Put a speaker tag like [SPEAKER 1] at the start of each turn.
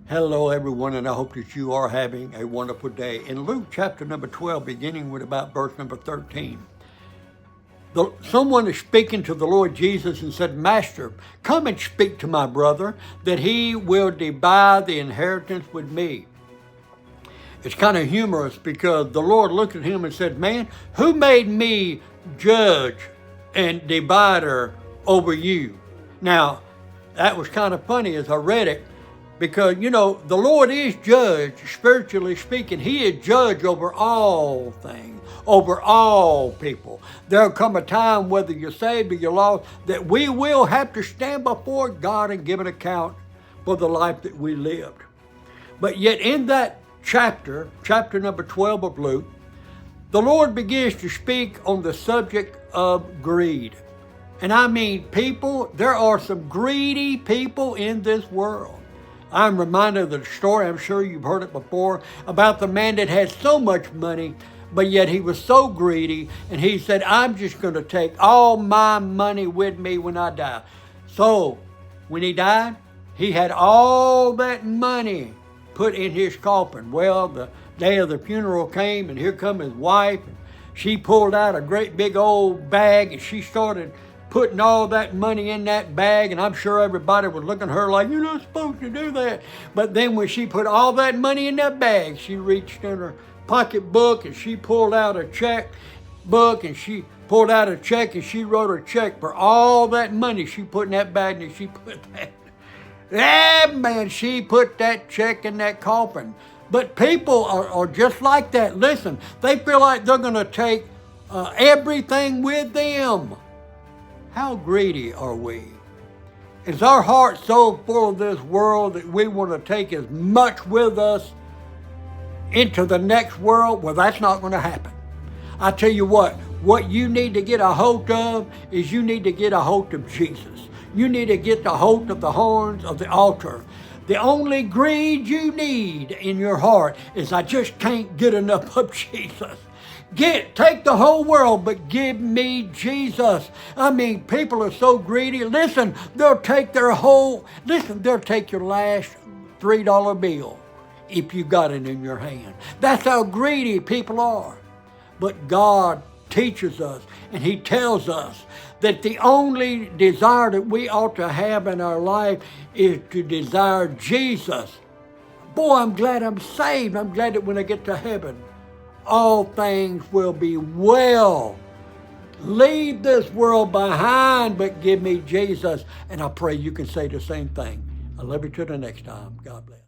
[SPEAKER 1] Hello, everyone, and I hope that you are having a wonderful day. In Luke chapter number 12, beginning with about verse number 13, someone is speaking to the Lord Jesus and said, Master, come and speak to my brother that he will divide the inheritance with me. It's kind of humorous because the Lord looked at him and said, man, who made me judge and divider over you? Now, that was kind of funny as I read it, because, you know, the Lord is judge, spiritually speaking. He is judge over all things, over all people. There'll come a time, whether you're saved or you're lost, that we will have to stand before God and give an account for the life that we lived. But yet in that chapter number 12 of Luke, the Lord begins to speak on the subject of greed. And I mean, people, there are some greedy people in this world. I'm reminded of the story, I'm sure you've heard it before, about the man that had so much money, but yet he was so greedy, and he said, I'm just going to take all my money with me when I die. So, when he died, he had all that money put in his coffin. Well, the day of the funeral came, and here come his wife. She pulled out a great big old bag, and she started putting all that money in that bag, and I'm sure everybody was looking at her like, you're not supposed to do that. But then when she put all that money in that bag, she reached in her pocketbook and she pulled out a checkbook, and she pulled out a check, and she wrote a check for all that money she put in that bag, and she put that, man, she put that check in that coffin. But people are just like that. Listen, they feel like they're going to take everything with them. How greedy are we? Is our heart so full of this world that we want to take as much with us into the next world? Well, that's not going to happen. I tell you what you need to get a hold of is you need to get a hold of Jesus. You need to get a hold of the horns of the altar. The only greed you need in your heart is, I just can't get enough of Jesus. Take the whole world, but give me Jesus. I mean, people are so greedy. Listen, they'll take your last $3 bill if you got it in your hand. That's how greedy people are. But God teaches us, and He tells us that the only desire that we ought to have in our life is to desire Jesus. Boy, I'm glad I'm saved. I'm glad that when I get to heaven, all things will be well. Leave this world behind, but give me Jesus. And I pray you can say the same thing. I love you till the next time. God bless.